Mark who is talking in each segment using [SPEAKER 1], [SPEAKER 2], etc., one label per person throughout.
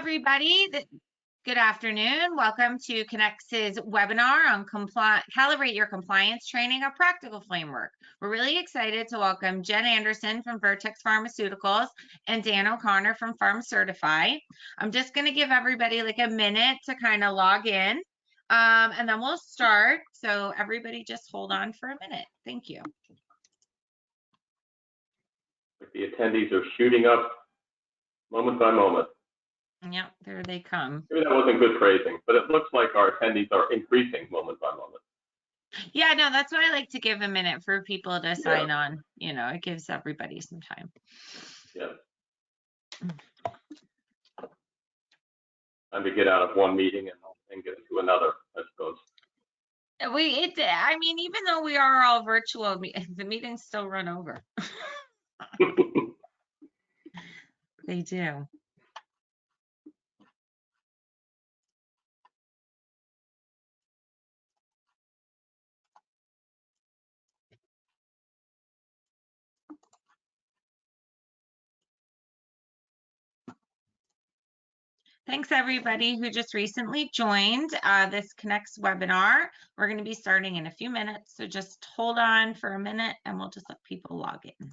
[SPEAKER 1] everybody. Good afternoon. Welcome to Connex's webinar on Calibrate Your Compliance Training, a Practical Framework. We're really excited to welcome Jen Anderson from Vertex Pharmaceuticals and Dan O'Connor from PharmaCertify. I'm just going to give everybody like a minute to kind of log in, and then we'll start. So everybody just hold on for a minute. Thank you.
[SPEAKER 2] The attendees are shooting up moment by moment.
[SPEAKER 1] Yeah, there they come.
[SPEAKER 2] Maybe that wasn't good phrasing, but it looks like our attendees are increasing moment by moment.
[SPEAKER 1] Yeah, no, that's why I like to give a minute for people to sign on. You know, it gives everybody some time.
[SPEAKER 2] Yeah. Time to get out of one meeting and get into another, I suppose.
[SPEAKER 1] I mean, even though we are all virtual, the meetings still run over. They do. Thanks everybody who just recently joined this Connects webinar. We're going to be starting in a few minutes, so just hold on for a minute and we'll just let people log in.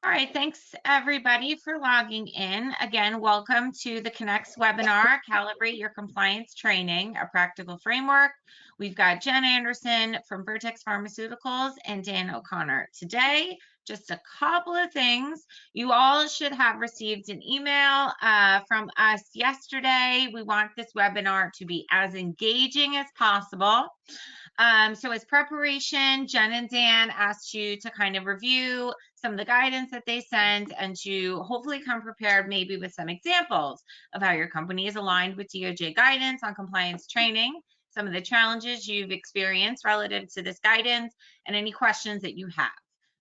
[SPEAKER 1] All right, thanks everybody for logging in. Again, welcome to the Connects webinar, Calibrate Your Compliance Training, a Practical Framework. We've got Jen Anderson from Vertex Pharmaceuticals and Dan O'Connor. Today, just a couple of things. You all should have received an email from us yesterday. We want this webinar to be as engaging as possible. So as preparation, Jen and Dan asked you to kind of review some of the guidance that they sent and to hopefully come prepared maybe with some examples of how your company is aligned with DOJ guidance on compliance training, some of the challenges you've experienced relative to this guidance, and any questions that you have.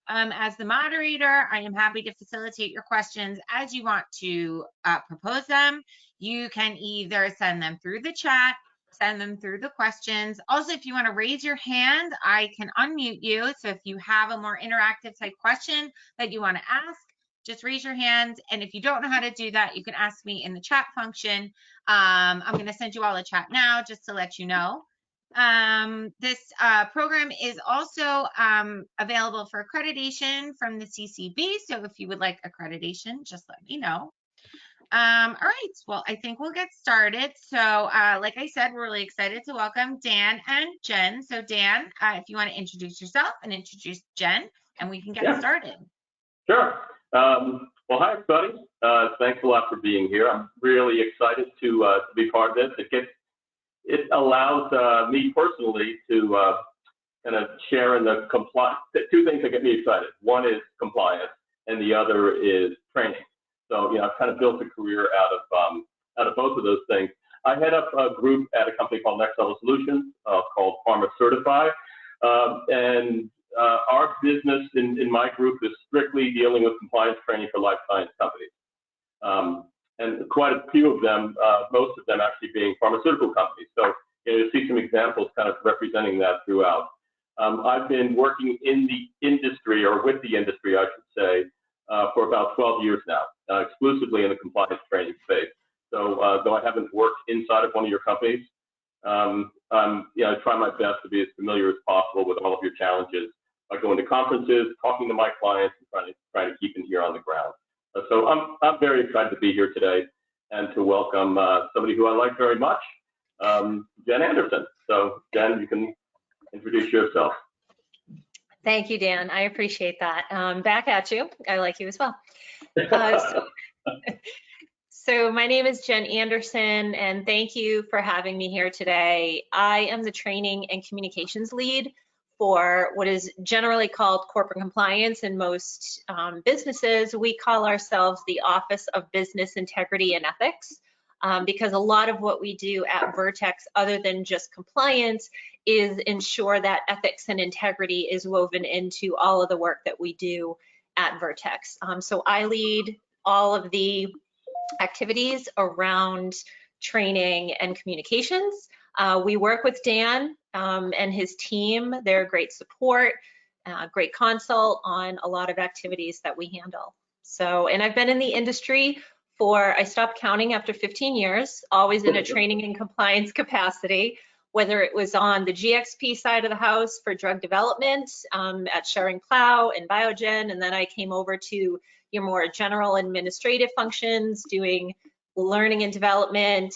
[SPEAKER 1] As the moderator, I am happy to facilitate your questions as you want to propose them. You can either send them through the chat, send them through the questions. Also, if you want to raise your hand, I can unmute you. So if you have a more interactive type question that you want to ask, just raise your hand. And if you don't know how to do that, you can ask me in the chat function. I'm going to send you all a chat now just to let you know. This program is also available for accreditation from the CCB. So if you would like accreditation, just let me know. All right, well, I think we'll get started. So like I said, we're really excited to welcome Dan and Jen. So Dan, if you want to introduce yourself and introduce Jen, and we can get started.
[SPEAKER 2] Sure. Well, hi, everybody. Thanks a lot for being here. I'm really excited to be part of this. It allows me personally to kind of share in the compliance. Two things that get me excited. One is compliance, and the other is training. So, you know, I've kind of built a career out of both of those things. I head up a group at a company called Next Level Solutions called PharmaCertify. And our business in my group is strictly dealing with compliance training for life science companies. And quite a few of them, most of them actually being pharmaceutical companies. So you see some examples kind of representing that throughout. I've been working in the industry, or with the industry, I should say, for about 12 years now, exclusively in the compliance training space. So though I haven't worked inside of one of your companies, I try my best to be as familiar as possible with all of your challenges by going to conferences, talking to my clients, and trying to keep an ear on the ground. So I'm very excited to be here today and to welcome somebody who I like very much, Jen Anderson. So Jen, you can introduce yourself.
[SPEAKER 3] Thank you, Dan. I appreciate that. Back at you. I like you as well. So my name is Jen Anderson, and thank you for having me here today. I am the training and communications lead for what is generally called corporate compliance. In most businesses, we call ourselves the Office of Business Integrity and Ethics. because a lot of what we do at Vertex, other than just compliance, is ensure that ethics and integrity is woven into all of the work that we do at Vertex. So I lead all of the activities around training and communications. We work with Dan and his team. They're great support, great consult on a lot of activities that we handle. So, and I've been in the industry I stopped counting after 15 years, always in a training and compliance capacity, whether it was on the GXP side of the house for drug development at Schering-Plough and Biogen, and then I came over to your more general administrative functions, doing learning and development,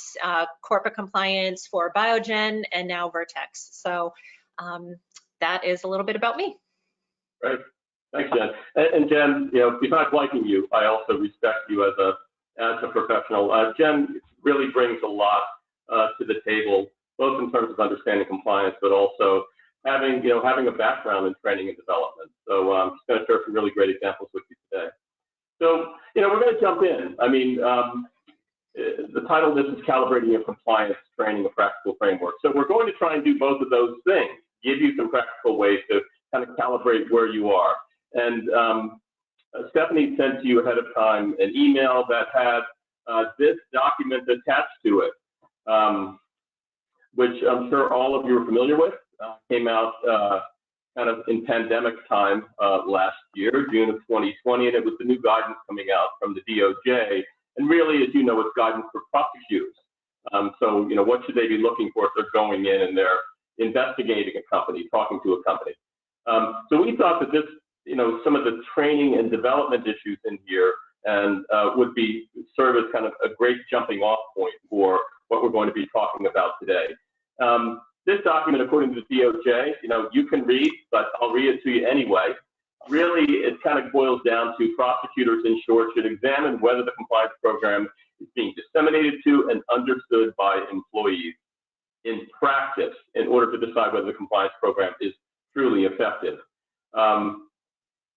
[SPEAKER 3] corporate compliance for Biogen, and now Vertex. So that is a little bit about me.
[SPEAKER 2] Great. Thanks, Jen. And Jen, you know, besides liking you, I also respect you as a professional. Jen really brings a lot to the table, both in terms of understanding compliance, but also having a background in training and development. So I'm just going to share some really great examples with you today. So, you know, we're going to jump in. I mean, the title of this is Calibrating Your Compliance Training, a Practical Framework. So we're going to try and do both of those things, give you some practical ways to kind of calibrate where you are. And Stephanie sent you ahead of time an email that had this document attached to it, which I'm sure all of you are familiar with. Came out kind of in pandemic time last year, June of 2020, and it was the new guidance coming out from the DOJ. And really, as you know, it's guidance for prosecutors. So, you know, what should they be looking for if they're going in and they're investigating a company, talking to a company? So we thought that this, you know, some of the training and development issues in here and would serve as kind of a great jumping off point for what we're going to be talking about today. This document, according to the DOJ, you know, you can read, but I'll read it to you anyway. Really, it kind of boils down to prosecutors, in short, should examine whether the compliance program is being disseminated to and understood by employees in practice in order to decide whether the compliance program is truly effective.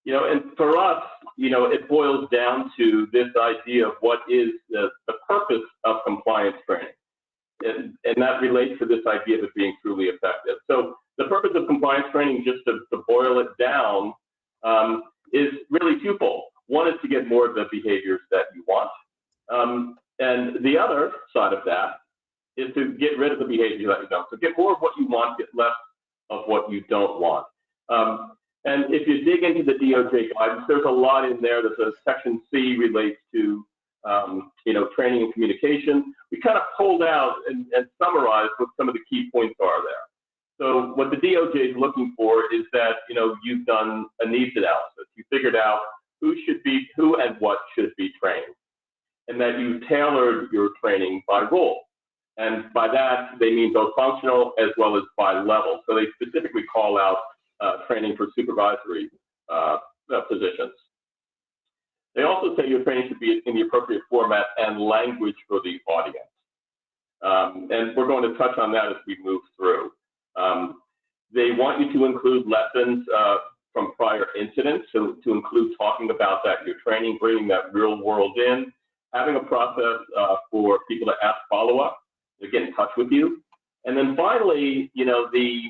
[SPEAKER 2] You know, and for us, you know, it boils down to this idea of what is the purpose of compliance training. And that relates to this idea of it being truly effective. So the purpose of compliance training, just to boil it down, is really twofold. One is to get more of the behaviors that you want. And the other side of that is to get rid of the behavior that you don't. So get more of what you want, get less of what you don't want. And if you dig into the DOJ guidance, there's a lot in there. There's a section C relates to, you know, training and communication. We kind of pulled out and summarized what some of the key points are there. So what the DOJ is looking for is that, you know, you've done a needs analysis. You figured out who and what should be trained, and that you tailored your training by role. And by that, they mean both functional as well as by level. So they specifically call out training for supervisory positions. They also say your training should be in the appropriate format and language for the audience. And we're going to touch on that as we move through. They want you to include lessons from prior incidents, so to include talking about that in your training, bringing that real world in, having a process for people to ask follow-up, to get in touch with you. And then finally, you know, the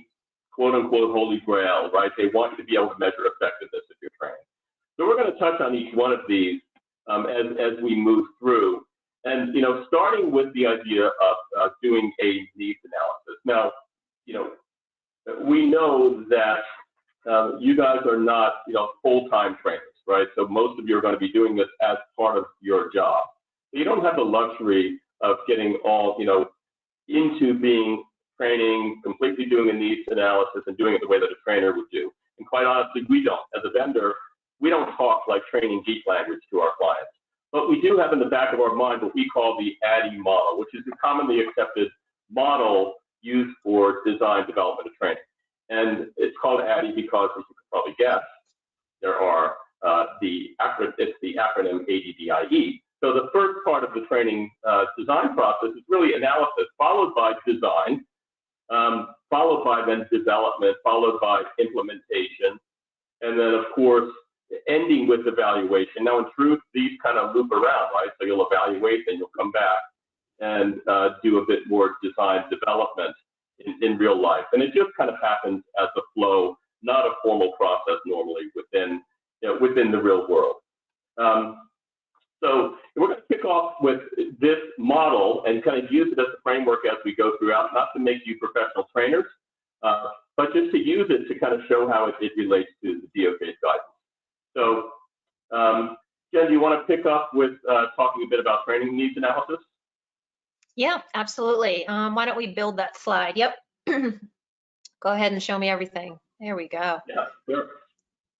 [SPEAKER 2] quote-unquote holy grail, right? They want you to be able to measure effectiveness of your training. So we're going to touch on each one of these as we move through. And, you know, starting with the idea of doing a needs analysis. Now, you know, we know that you guys are not, you know, full-time trainers, right? So most of you are going to be doing this as part of your job. So you don't have the luxury of getting all, you know, into being training, completely doing a needs analysis and doing it the way that a trainer would do. And quite honestly, we don't. As a vendor, we don't talk like training geek language to our clients. But we do have in the back of our mind what we call the ADDIE model, which is a commonly accepted model used for design, development, and training. And it's called ADDIE because, as you can probably guess, there are it's the acronym ADDIE. So the first part of the training design process is really analysis, followed by design, followed by then development, followed by implementation, and then of course ending with evaluation. Now in truth, these kind of loop around, right? So you'll evaluate, then you'll come back and do a bit more design development in real life. And it just kind of happens as a flow, not a formal process normally within the real world. So we're going to kick off with this model and kind of use it as a framework as we go throughout, not to make you professional trainers, but just to use it to kind of show how it relates to the DOJ's guidance. So, Jen, do you want to pick up with talking a bit about training needs analysis?
[SPEAKER 3] Yeah, absolutely. Why don't we build that slide? Yep. Go ahead and show me everything. There we go.
[SPEAKER 2] Yeah, sure.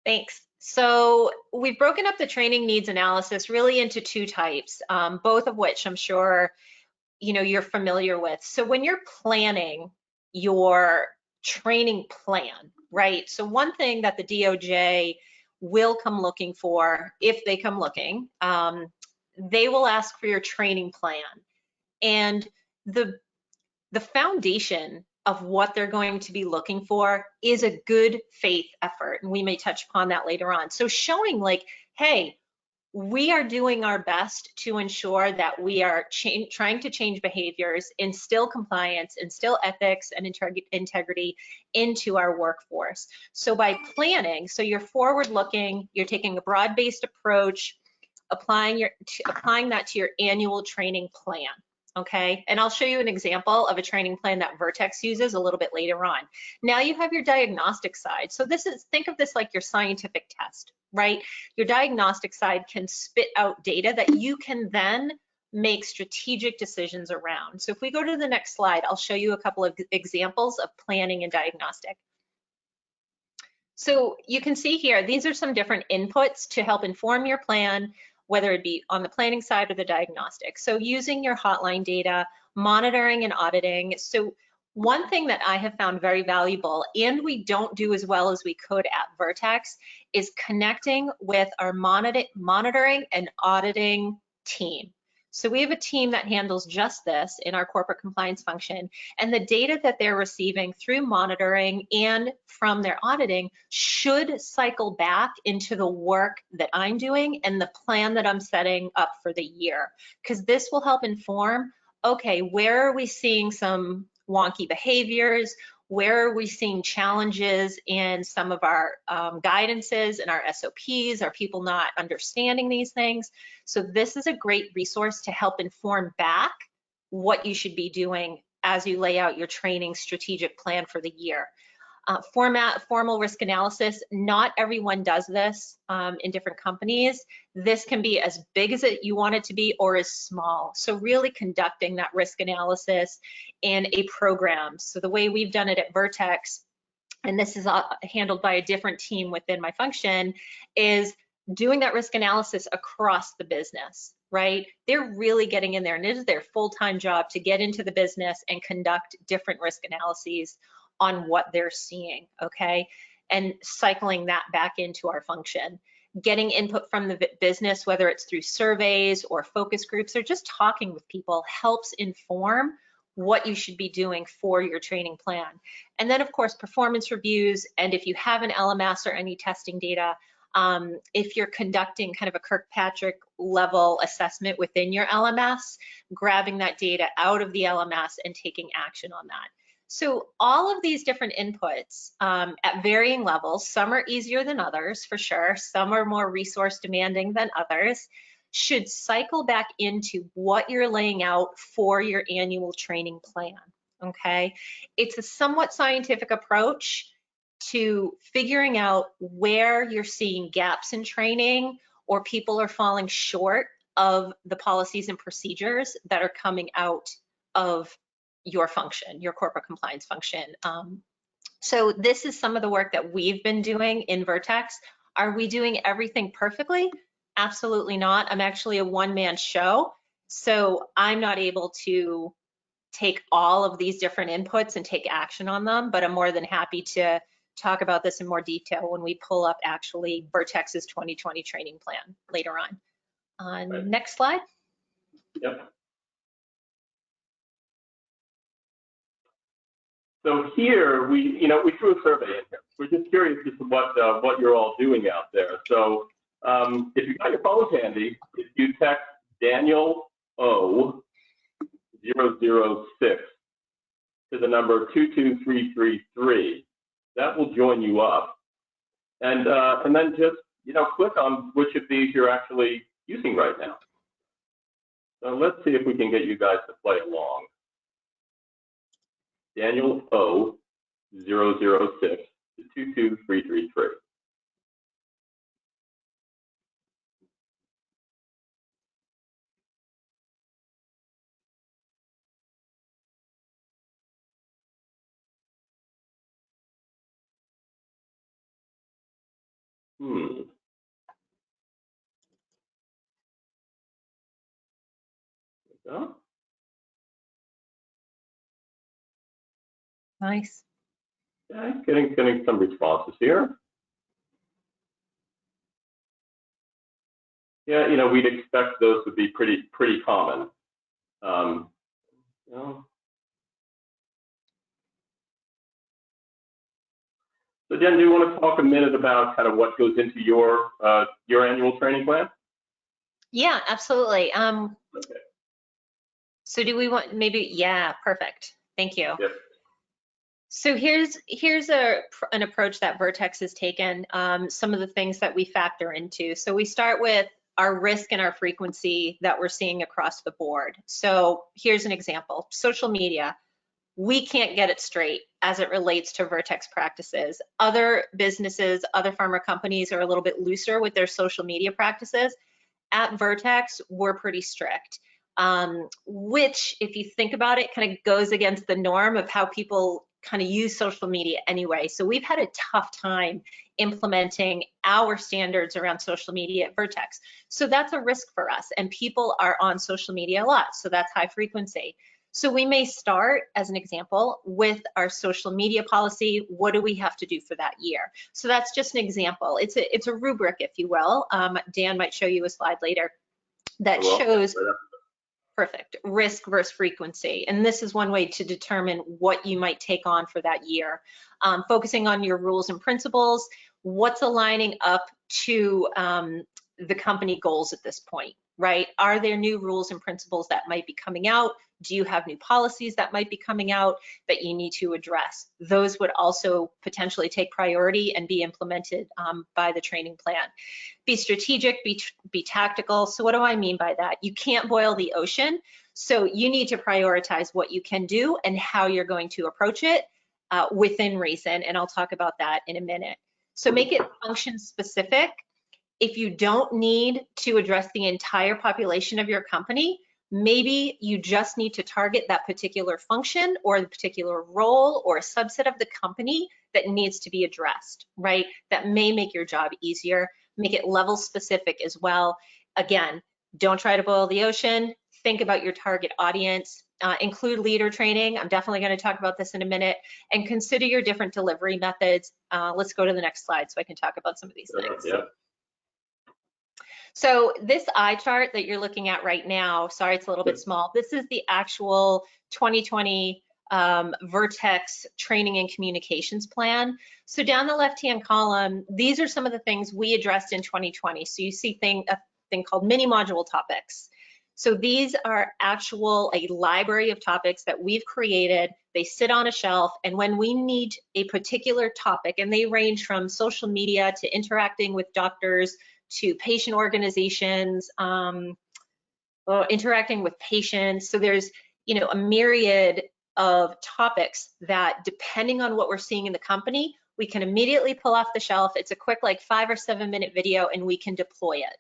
[SPEAKER 3] Thanks. So we've broken up the training needs analysis really into two types, both of which I'm sure you're familiar with. So when you're planning your training plan, right? So one thing that the DOJ will come looking for, if they come looking, they will ask for your training plan. And the foundation of what they're going to be looking for is a good faith effort. And we may touch upon that later on. So showing like, hey, we are doing our best to ensure that we are trying to change behaviors, instill compliance, instill ethics and integrity into our workforce. So by planning, so you're forward looking, you're taking a broad-based approach, applying that to your annual training plan. Okay, and I'll show you an example of a training plan that Vertex uses a little bit later on. Now you have your diagnostic side. So think of this like your scientific test, right? Your diagnostic side can spit out data that you can then make strategic decisions around. So if we go to the next slide, I'll show you a couple of examples of planning and diagnostic. So you can see here, these are some different inputs to help inform your plan, whether it be on the planning side or the diagnostic. So using your hotline data, monitoring and auditing. So one thing that I have found very valuable, and we don't do as well as we could at Vertex, is connecting with our monitoring and auditing team. So we have a team that handles just this in our corporate compliance function, and the data that they're receiving through monitoring and from their auditing should cycle back into the work that I'm doing and the plan that I'm setting up for the year, because this will help inform, okay, where are we seeing some wonky behaviors? Where are we seeing challenges in some of our guidances and our SOPs? Are people not understanding these things? So this is a great resource to help inform back what you should be doing as you lay out your training strategic plan for the year. Formal risk analysis, not everyone does this in different companies. This can be as big as you want it to be or as small. So really conducting that risk analysis in a program. So the way we've done it at Vertex, and this is handled by a different team within my function, is doing that risk analysis across the business, right? They're really getting in there, and it is their full-time job to get into the business and conduct different risk analyses on what they're seeing, okay? And cycling that back into our function. Getting input from the business, whether it's through surveys or focus groups or just talking with people, helps inform what you should be doing for your training plan. And then of course, performance reviews, and if you have an LMS or any testing data, if you're conducting kind of a Kirkpatrick level assessment within your LMS, grabbing that data out of the LMS and taking action on that. So all of these different inputs at varying levels, some are easier than others for sure, some are more resource demanding than others, should cycle back into what you're laying out for your annual training plan, okay? It's a somewhat scientific approach to figuring out where you're seeing gaps in training or people are falling short of the policies and procedures that are coming out of your function, your corporate compliance function. So this is some of the work that we've been doing in Vertex. Are we doing everything perfectly? Absolutely not. I'm actually a one-man show, so I'm not able to take all of these different inputs and take action on them, but I'm more than happy to talk about this in more detail when we pull up actually Vertex's 2020 training plan later on.
[SPEAKER 2] Right.
[SPEAKER 3] Next slide.
[SPEAKER 2] Yep. So here we threw a survey in here. We're just curious as to what you're all doing out there. So if you got your phones handy, if you text Daniel O, to the number 22333. That will join you up, and then just click on which of these you're actually using right now. So let's see if we can get you guys to play along. Daniel O 006 to 22333. Oh.
[SPEAKER 3] Nice.
[SPEAKER 2] Okay, getting some responses here. Yeah, we'd expect those would be pretty common. So Jen, do you want to talk a minute about kind of what goes into your annual training plan?
[SPEAKER 3] Yeah, absolutely.
[SPEAKER 2] Okay.
[SPEAKER 3] So do we want yeah, perfect. Thank you.
[SPEAKER 2] Yep.
[SPEAKER 3] So here's an approach that Vertex has taken, some of the things that we factor into. So we start with our risk and our frequency that we're seeing across the board. So here's an example, social media. We can't get it straight as it relates to Vertex practices. Other businesses, other pharma companies are a little bit looser with their social media practices. At Vertex, we're pretty strict, which, if you think about it, kind of goes against the norm of how people kind of use social media anyway. So we've had a tough time implementing our standards around social media at Vertex. So that's a risk for us, and people are on social media a lot, so that's high frequency. So we may start, as an example, with our social media policy. What do we have to do for that year? So that's just an example. It's a rubric, if you will. Dan might show you a slide later that shows perfect risk versus frequency. And this is one way to determine what you might take on for that year. Focusing on your rules and principles, what's aligning up to the company goals at this point, right? Are there new rules and principles that might be coming out? Do you have new policies that might be coming out that you need to address? Those would also potentially take priority and be implemented by the training plan. Be strategic, be tactical. So what do I mean by that? You can't boil the ocean. So you need to prioritize what you can do and how you're going to approach it within reason. And I'll talk about that in a minute. So make it function specific. If you don't need to address the entire population of your company, maybe you just need to target that particular function or the particular role or a subset of the company that needs to be addressed, right? That may make your job easier. Make it level specific as well. Again, don't try to boil the ocean. Think about your target audience. Include leader training. I'm definitely going to talk about this in a minute. And consider your different delivery methods. Let's go to the next slide so I can talk about some of these things.
[SPEAKER 2] Yeah.
[SPEAKER 3] So this eye chart that you're looking at right now, sorry, it's a little bit small. This is the actual 2020 Vertex training and communications plan. So down the left-hand column, these are some of the things we addressed in 2020. So you see a thing called mini module topics. So these are a library of topics that we've created. They sit on a shelf, and when we need a particular topic, and they range from social media to interacting with doctors, to patient organizations, interacting with patients. So there's, a myriad of topics that, depending on what we're seeing in the company, we can immediately pull off the shelf. It's a quick, 5 or 7 minute video, and we can deploy it.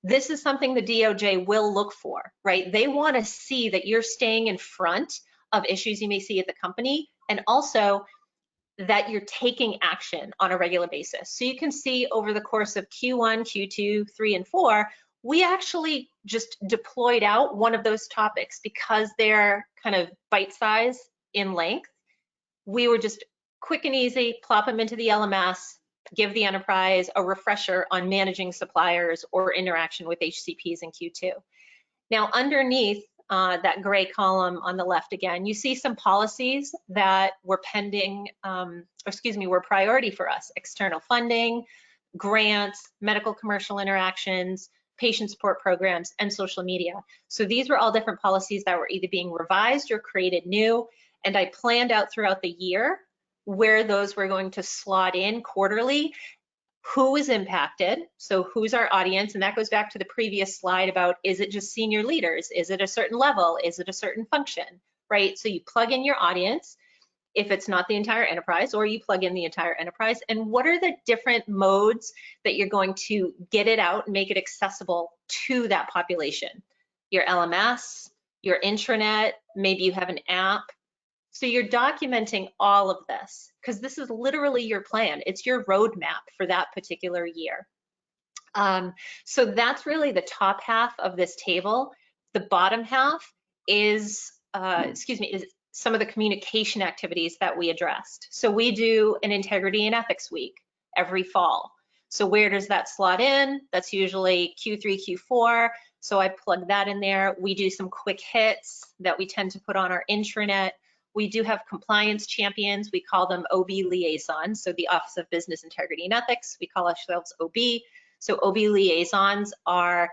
[SPEAKER 3] This is something the DOJ will look for, right? They want to see that you're staying in front of issues you may see at the company, and also that you're taking action on a regular basis. So you can see over the course of Q1, Q2, 3, and 4, we actually just deployed out one of those topics because they're kind of bite-sized in length. We were just quick and easy, plop them into the LMS, give the enterprise a refresher on managing suppliers or interaction with HCPs in Q2. Now, underneath that gray column on the left again, you see some policies that were were priority for us: external funding, grants, medical commercial interactions, patient support programs, and social media. So these were all different policies that were either being revised or created new, and I planned out throughout the year where those were going to slot in quarterly, who is impacted, so who's our audience, and that goes back to the previous slide about, is it just senior leaders? Is it a certain level? Is it a certain function, right? So you plug in your audience, if it's not the entire enterprise, or you plug in the entire enterprise, and what are the different modes that you're going to get it out and make it accessible to that population? Your LMS, your intranet, maybe you have an app. So you're documenting all of this because this is literally your plan. It's your roadmap for that particular year. So that's really the top half of this table. The bottom half is, is some of the communication activities that we addressed. So we do an integrity and ethics week every fall. So where does that slot in? That's usually Q3, Q4. So I plug that in there. We do some quick hits that we tend to put on our intranet. We do have compliance champions. We call them OB liaisons. So the Office of Business Integrity and Ethics, we call ourselves OB. So OB liaisons are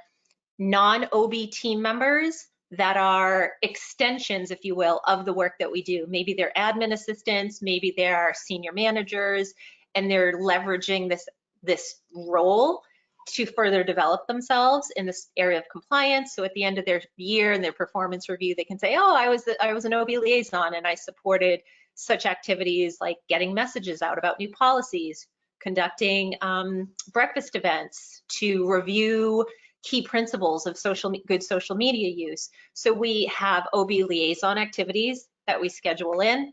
[SPEAKER 3] non-OB team members that are extensions, if you will, of the work that we do. Maybe they're admin assistants, maybe they're senior managers, and they're leveraging this role to further develop themselves in this area of compliance. So at the end of their year and their performance review, they can say, oh, I was an OB liaison and I supported such activities like getting messages out about new policies, conducting breakfast events to review key principles of good social media use. So we have OB liaison activities that we schedule in.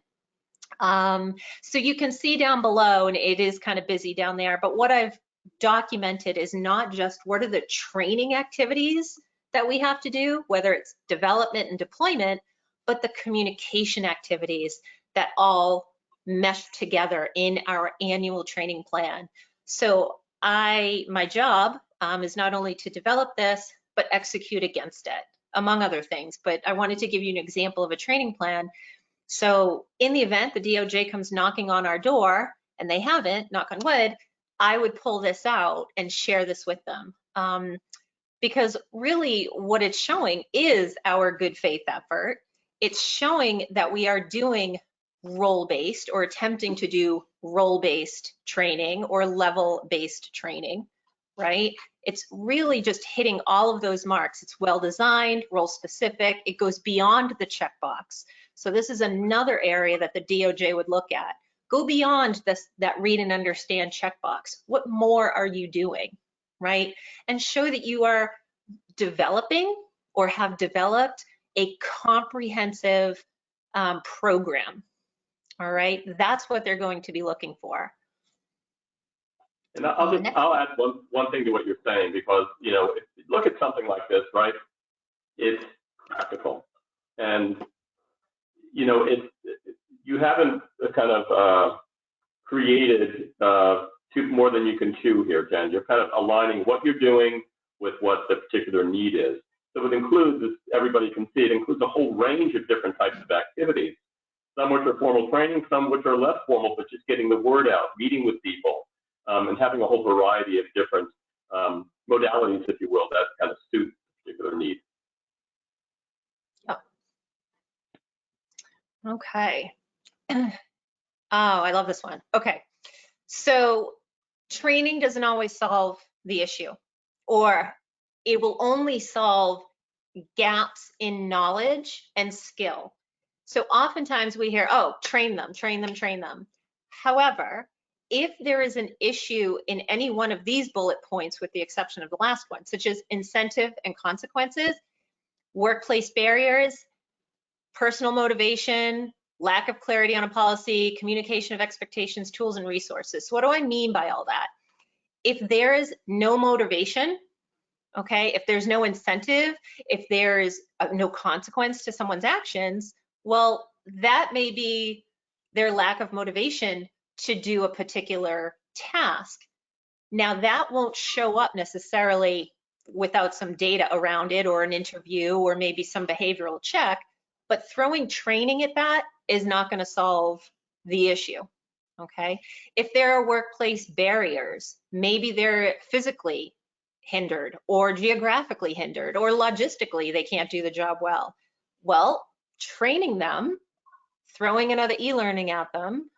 [SPEAKER 3] So you can see down below, and it is kind of busy down there, but what I've documented is not just what are the training activities that we have to do, whether it's development and deployment, but the communication activities that all mesh together in our annual training plan. So my job is not only to develop this, but execute against it, among other things. But I wanted to give you an example of a training plan. So in the event the DOJ comes knocking on our door, and they haven't, knock on wood, I would pull this out and share this with them. Because really what it's showing is our good faith effort. It's showing that we are doing role-based or attempting to do role-based training or level-based training, right? It's really just hitting all of those marks. It's well-designed, role-specific. It goes beyond the checkbox. So this is another area that the DOJ would look at. Go beyond that read and understand checkbox. What more are you doing, right? And show that you are developing or have developed a comprehensive program, all right? That's what they're going to be looking for.
[SPEAKER 2] And I'll add one thing to what you're saying, because, you know, if you look at something like this, right, it's practical. And, you know, you haven't kind of created more than you can chew here, Jen. You're kind of aligning what you're doing with what the particular need is. So it includes, as everybody can see, it includes a whole range of different types of activities, some which are formal training, some which are less formal, but just getting the word out, meeting with people, and having a whole variety of different modalities, if you will, that kind of suit a particular need.
[SPEAKER 3] Oh. Okay. Oh, I love this one. Okay. So training doesn't always solve the issue, or it will only solve gaps in knowledge and skill. So oftentimes we hear, oh, train them, train them, train them. However, if there is an issue in any one of these bullet points, with the exception of the last one, such as incentive and consequences, workplace barriers, personal motivation, lack of clarity on a policy, communication of expectations, tools, and resources. So what do I mean by all that? If there is no motivation, okay, if there's no incentive, if there is no consequence to someone's actions, well, that may be their lack of motivation to do a particular task. Now, that won't show up necessarily without some data around it or an interview or maybe some behavioral check, but throwing training at that is not going to solve the issue, okay? If there are workplace barriers, maybe they're physically hindered, or geographically hindered, or logistically they can't do the job well. Well, training them, throwing another e-learning at them,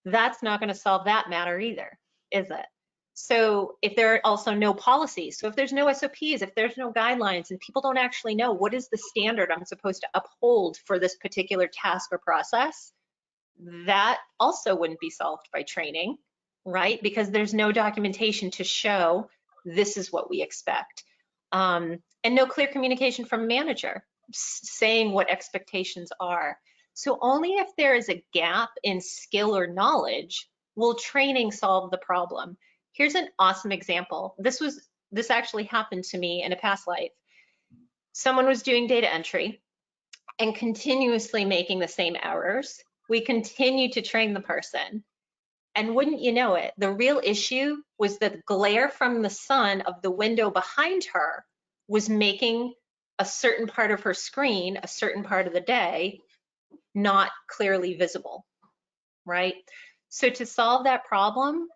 [SPEAKER 3] that's not going to solve that matter either, is it? So if there are also no policies, so if there's no SOPs, if there's no guidelines, and people don't actually know what is the standard I'm supposed to uphold for this particular task or process, that also wouldn't be solved by training, right? Because there's no documentation to show this is what we expect. And no clear communication from a manager saying what expectations are. So only if there is a gap in skill or knowledge will training solve the problem. Here's an awesome example. This actually happened to me in a past life. Someone was doing data entry and continuously making the same errors. We continued to train the person. And wouldn't you know it, the real issue was the glare from the sun of the window behind her was making a certain part of her screen, a certain part of the day, not clearly visible, right? So to solve that problem,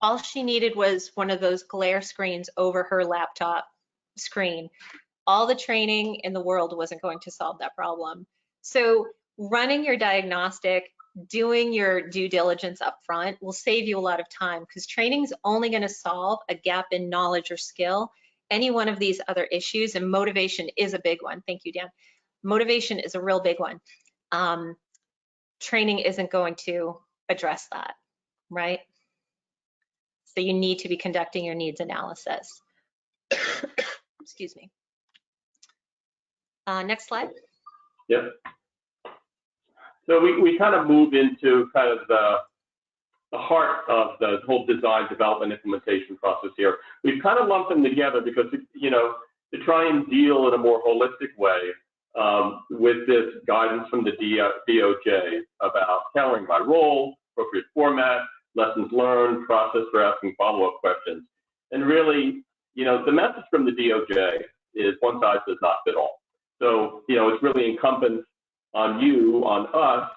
[SPEAKER 3] all she needed was one of those glare screens over her laptop screen. All the training in the world wasn't going to solve that problem. So running your diagnostic, doing your due diligence up front will save you a lot of time, because training is only going to solve a gap in knowledge or skill. Any one of these other issues, and motivation is a big one. Thank you, Dan. Motivation is a real big one. Training isn't going to address that, right? So you need to be conducting your needs analysis. Excuse me. Next slide.
[SPEAKER 2] Yep. So we kind of move into kind of the heart of the whole design, development, implementation process here. We've kind of lumped them together because, you know, to try and deal in a more holistic way with this guidance from the DOJ about tailoring by role, appropriate format, lessons learned, process for asking follow-up questions. And really, you know, the message from the DOJ is one size does not fit all. So, you know, it's really incumbent on you, on us,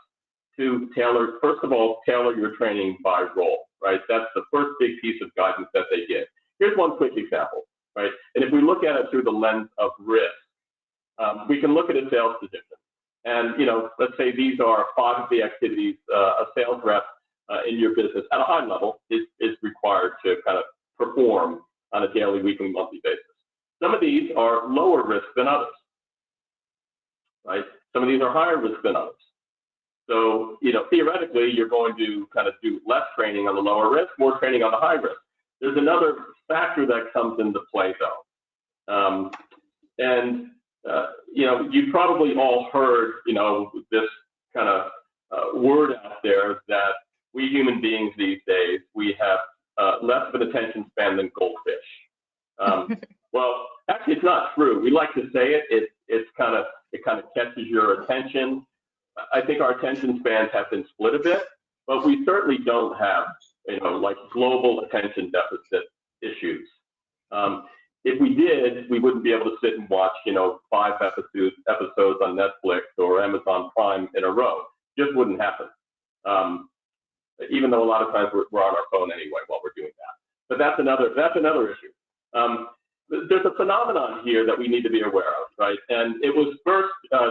[SPEAKER 2] to tailor, first of all, tailor your training by role, right? That's the first big piece of guidance that they give. Here's one quick example, right? And if we look at it through the lens of risk, we can look at a sales position. And, you know, let's say these are 5 of the activities a sales rep in your business at a high level is required to kind of perform on a daily, weekly, monthly basis. Some of these are lower risk than others, right? Some of these are higher risk than others. So, you know, theoretically, you're going to kind of do less training on the lower risk, more training on the high risk. There's another factor that comes into play, though. You know, you've probably all heard, you know, this kind of word out there that we human beings these days, we have less of an attention span than goldfish. Well, actually, it's not true. We like to say it. It kind of catches your attention. I think our attention spans have been split a bit, but we certainly don't have, you know, like global attention deficit issues. If we did, we wouldn't be able to sit and watch, you know, 5 episodes on Netflix or Amazon Prime in a row. Just wouldn't happen. Even though a lot of times we're on our phone anyway while we're doing that. But that's another issue. There's a phenomenon here that we need to be aware of, right? And it was first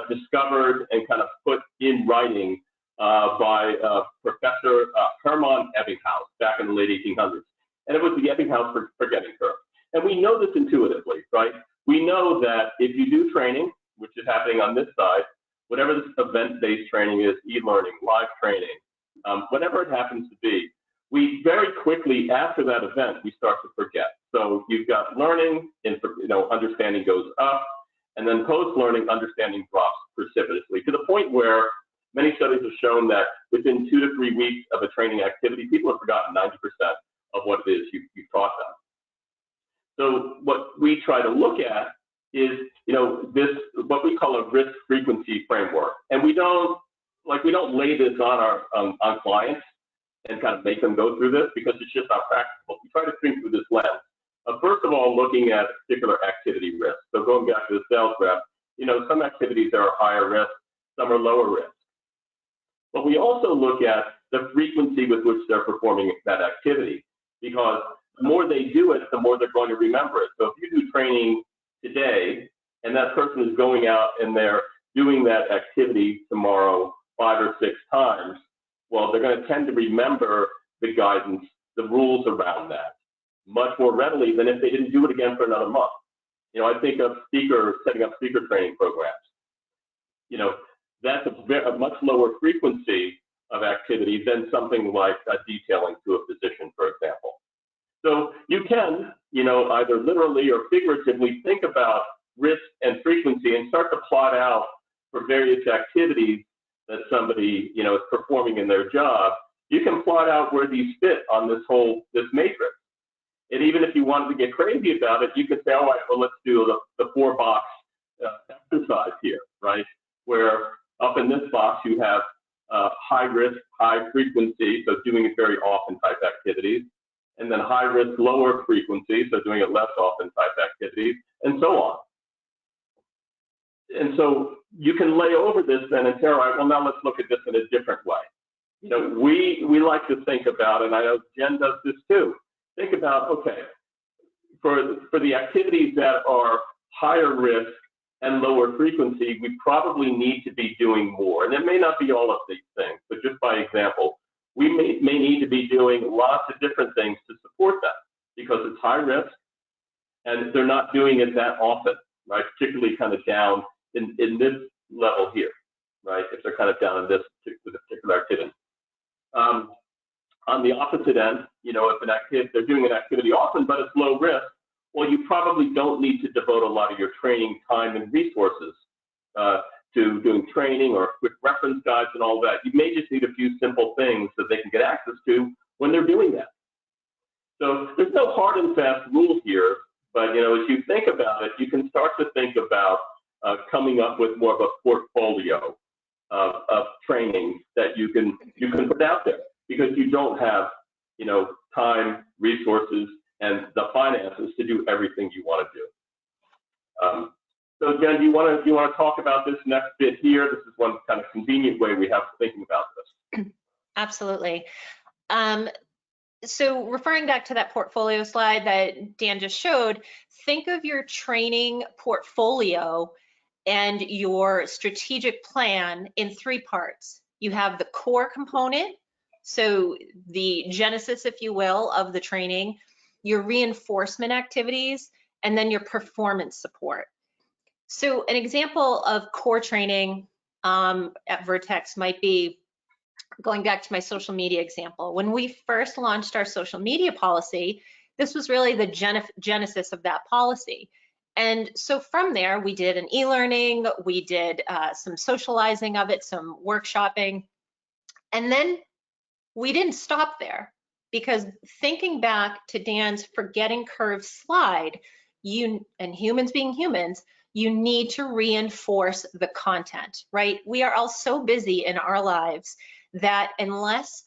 [SPEAKER 2] discovered and kind of put in writing by Professor Hermann Ebbinghaus back in the late 1800s. And it was the Ebbinghaus forgetting curve. And we know this intuitively, right? We know that if you do training, which is happening on this side, whatever this event-based training is, e-learning, live training, whatever it happens to be, we very quickly after that event, we start to forget. So you've got learning, and, you know, understanding goes up, and then post-learning, understanding drops precipitously to the point where many studies have shown that within 2 to 3 weeks of a training activity, people have forgotten 90% of what it is you've taught them. So what we try to look at is, you know, this, what we call a risk frequency framework. And we don't lay this on on clients and kind of make them go through this because it's just not practical. We try to think through this lens. First of all, looking at particular activity risk. So going back to the sales rep, you know, some activities are higher risk, some are lower risk. But we also look at the frequency with which they're performing that activity, because the more they do it, the more they're going to remember it. So if you do training today, and that person is going out and they're doing that activity tomorrow 5 or 6 times, well, they're going to tend to remember the guidance, the rules around that much more readily than if they didn't do it again for another month. You know, I think of setting up speaker training programs. You know, that's a much lower frequency of activity than something like detailing to a physician, for example. So you can, you know, either literally or figuratively think about risk and frequency and start to plot out for various activities that somebody, you know, is performing in their job. You can plot out where these fit on this matrix. And even if you wanted to get crazy about it, you could say, all right, well, let's do the 4-box exercise here, right? Where up in this box, you have high risk, high frequency, so doing it very often type activities, and then high risk, lower frequency, so doing it less often type activities, and so on. And so you can lay over this then and say, all right, well, now let's look at this in a different way. You know, we like to think about, and I know Jen does this too, think about, okay, for the activities that are higher risk and lower frequency, we probably need to be doing more. And it may not be all of these things, but just by example, we may need to be doing lots of different things to support that because it's high risk and they're not doing it that often, right? Particularly kind of down in this level here, right? If they're kind of down in this particular activity. On the opposite end, you know, if they're doing an activity often, but it's low risk, well, you probably don't need to devote a lot of your training time and resources to doing training or quick reference guides and all that. You may just need a few simple things that they can get access to when they're doing that. So there's no hard and fast rule here, but, you know, as you think about it, you can start to think about coming up with more of a portfolio of training that you can put out there, because you don't have, you know, time, resources, and the finances to do everything you want to do. So Jen, do you want to talk about this next bit here? This is one kind of convenient way we have of thinking about this.
[SPEAKER 3] Absolutely. So referring back to that portfolio slide that Dan just showed, think of your training portfolio and your strategic plan in 3 parts. You have the core component, so the genesis, if you will, of the training, your reinforcement activities, and then your performance support. So an example of core training at Vertex might be, going back to my social media example. When we first launched our social media policy, this was really the genesis of that policy. And so from there, we did an e-learning, we did some socializing of it, some workshopping, and then we didn't stop there, because thinking back to Dan's forgetting curve slide, and humans being humans, you need to reinforce the content, right? We are all so busy in our lives that unless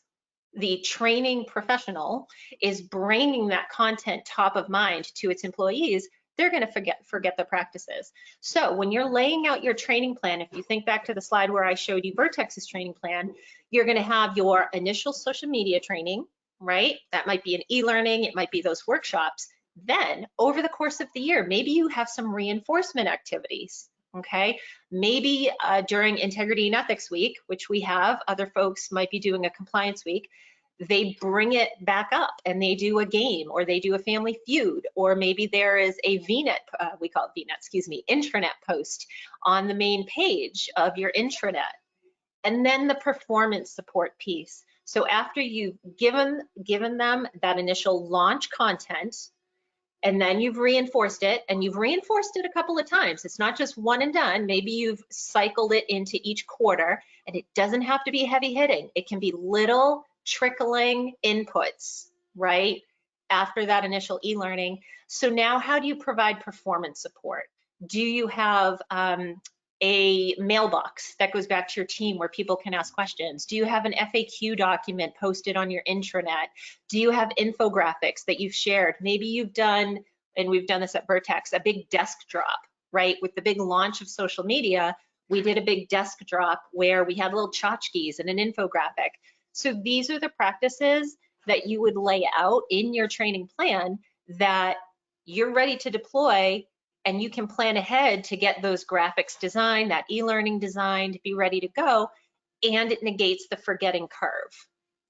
[SPEAKER 3] the training professional is bringing that content top of mind to its employees, they're going to forget the practices. So when you're laying out your training plan, if you think back to the slide where I showed you Vertex's training plan, you're going to have your initial social media training, right? That might be an e-learning, it might be those workshops. Then over the course of the year, maybe you have some reinforcement activities, okay? Maybe during Integrity and Ethics Week, which we have, other folks might be doing a compliance week, they bring it back up and they do a game, or they do a family feud, or maybe there is a VNet, we call it VNet, excuse me, intranet post on the main page of your intranet. And then the performance support piece. So after you've given them that initial launch content, and then you've reinforced it, and you've reinforced it a couple of times. It's not just one and done. Maybe you've cycled it into each quarter, and it doesn't have to be heavy hitting. It can be little trickling inputs, right? After that initial e-learning. So now how do you provide performance support? Do you have a mailbox that goes back to your team where people can ask questions? Do you have an FAQ document posted on your intranet? Do you have infographics that you've shared? Maybe you've done, and we've done this at Vertex, a big desk drop, right? With the big launch of social media, we did a big desk drop where we had little tchotchkes and an infographic. So these are the practices that you would lay out in your training plan that you're ready to deploy, and you can plan ahead to get those graphics designed, that e-learning designed, be ready to go, and it negates the forgetting curve.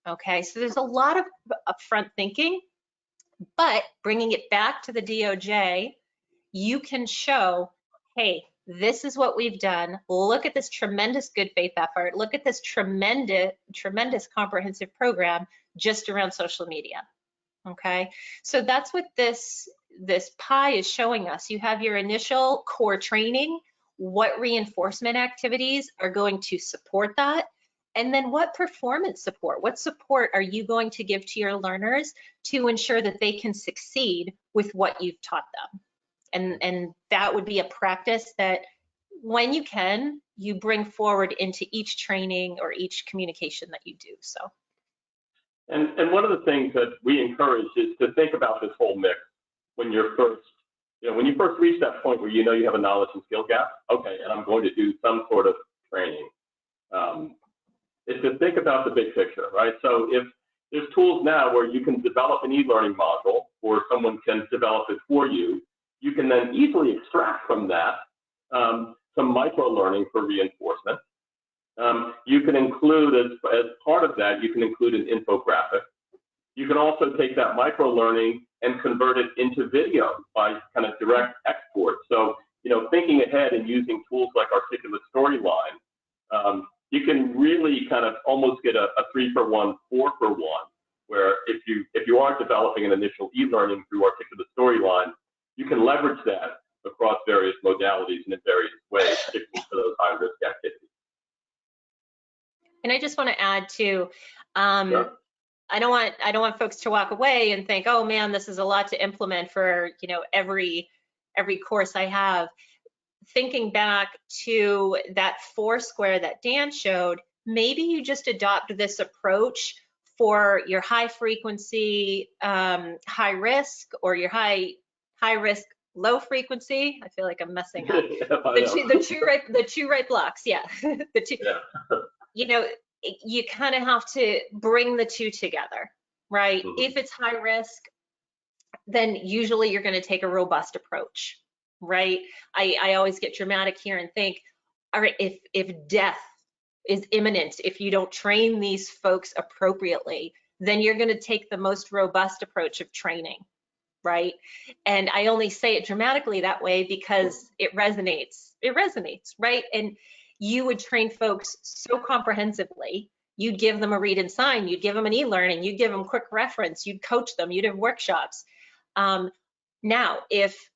[SPEAKER 3] Okay, so there's a lot of upfront thinking, but bringing it back to the DOJ, you can show, hey, this is what we've done. Look at this tremendous good faith effort. Look at this tremendous comprehensive program just around social media. Okay, so that's what this pie is showing us. You have your initial core training, what reinforcement activities are going to support that, and then what performance support, what support are you going to give to your learners to ensure that they can succeed with what you've taught them. And that would be a practice that when you can, you bring forward into each training or each communication that you do. So.
[SPEAKER 2] And one of the things that we encourage is to think about this whole mix when you're first, when you first reach that point where you know you have a knowledge and skill gap. Okay, and I'm going to do some sort of training. Is to think about the big picture, right? So if there's tools now where you can develop an e-learning module, or someone can develop it for you, you can then easily extract from that some micro learning for reinforcement. You can include, as part of that, you can include an infographic. You can also take that micro learning and convert it into video by kind of direct export. So, thinking ahead and using tools like Articulate Storyline, you can really kind of almost get a 3-for-1, 4-for-1, where if you are developing an initial e-learning through Articulate Storyline, you can leverage that across various modalities and in various ways, particularly for those high-risk activities.
[SPEAKER 3] And I just want to add too,
[SPEAKER 2] Sure.
[SPEAKER 3] I don't want folks to walk away and think, oh man, this is a lot to implement for every course I have. Thinking back to that 4-square that Dan showed, maybe you just adopt this approach for your high frequency, high risk, or your high risk, low frequency. I feel like I'm messing up. the two right blocks, yeah. The two. Yeah. You kind of have to bring the two together, right? Mm-hmm. If it's high risk, then usually you're going to take a robust approach, right? I always get dramatic here and think, all right, if death is imminent, if you don't train these folks appropriately, then you're going to take the most robust approach of training, right? And I only say it dramatically that way because it resonates, right? And you would train folks so comprehensively. You'd give them a read and sign, you'd give them an e-learning, you'd give them quick reference, you'd coach them, you'd have workshops. Now, if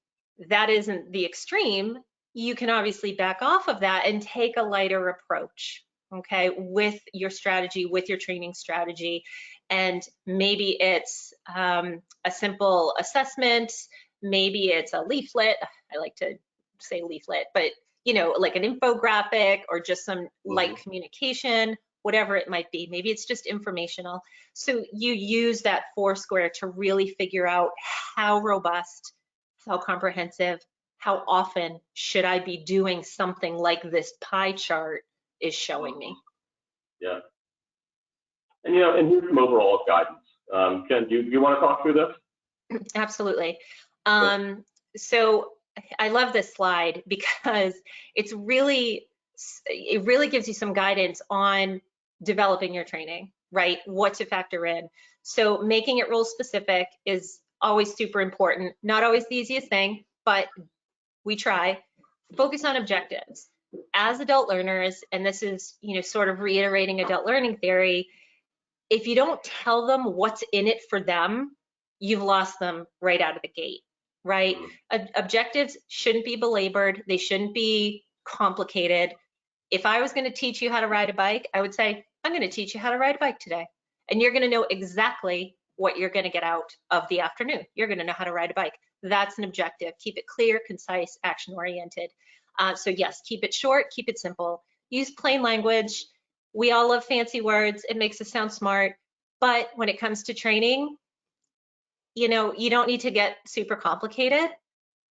[SPEAKER 3] that isn't the extreme, you can obviously back off of that and take a lighter approach, okay, with your strategy, with your training strategy. And maybe it's a simple assessment, maybe it's a leaflet. I like to say leaflet, but like an infographic or just some light communication, whatever it might be. Maybe it's just informational. So you use that 4-square to really figure out how robust, how comprehensive, how often should I be doing something like this pie chart is showing me.
[SPEAKER 2] Yeah. And and here's some overall guidance. Jen, do you want to talk through this?
[SPEAKER 3] Absolutely. So I love this slide because it really gives you some guidance on developing your training, right? What to factor in. So making it role specific is always super important. Not always the easiest thing, but we try. Focus on objectives. As adult learners, and this is, sort of reiterating adult learning theory, if you don't tell them what's in it for them, you've lost them right out of the gate, right? Objectives shouldn't be belabored. They shouldn't be complicated. If I was going to teach you how to ride a bike, I would say, I'm going to teach you how to ride a bike today. And you're going to know exactly what you're going to get out of the afternoon. You're going to know how to ride a bike. That's an objective. Keep it clear, concise, action-oriented. So yes, keep it short, keep it simple. Use plain language. We all love fancy words. It makes us sound smart. But when it comes to training, you don't need to get super complicated.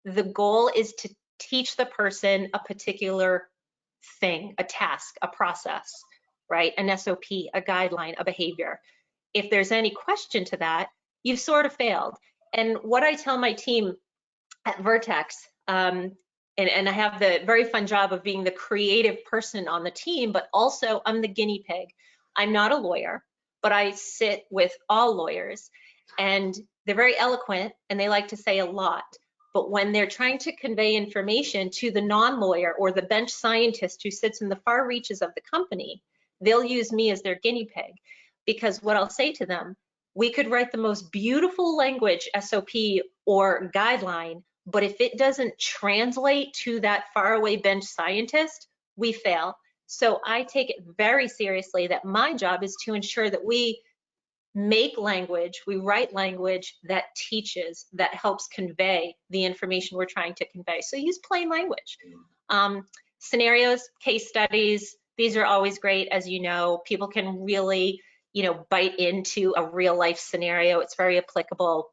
[SPEAKER 3] The goal is to teach the person a particular thing, a task, a process, right? An SOP, a guideline, a behavior. if there's any question to that, you've sort of failed. And what I tell my team at Vertex, and I have the very fun job of being the creative person on the team, but also I'm the guinea pig. I'm not a lawyer, but I sit with all lawyers, and they're very eloquent and they like to say a lot. But when they're trying to convey information to the non-lawyer or the bench scientist who sits in the far reaches of the company, they'll use me as their guinea pig. Because what I'll say to them, we could write the most beautiful language, SOP or guideline, but if it doesn't translate to that faraway bench scientist, we fail. So I take it very seriously that my job is to ensure that we make language, we write language that teaches, that helps convey the information we're trying to convey. So use plain language. Scenarios, case studies, these are always great. As you know, people can really, bite into a real life scenario. It's very applicable.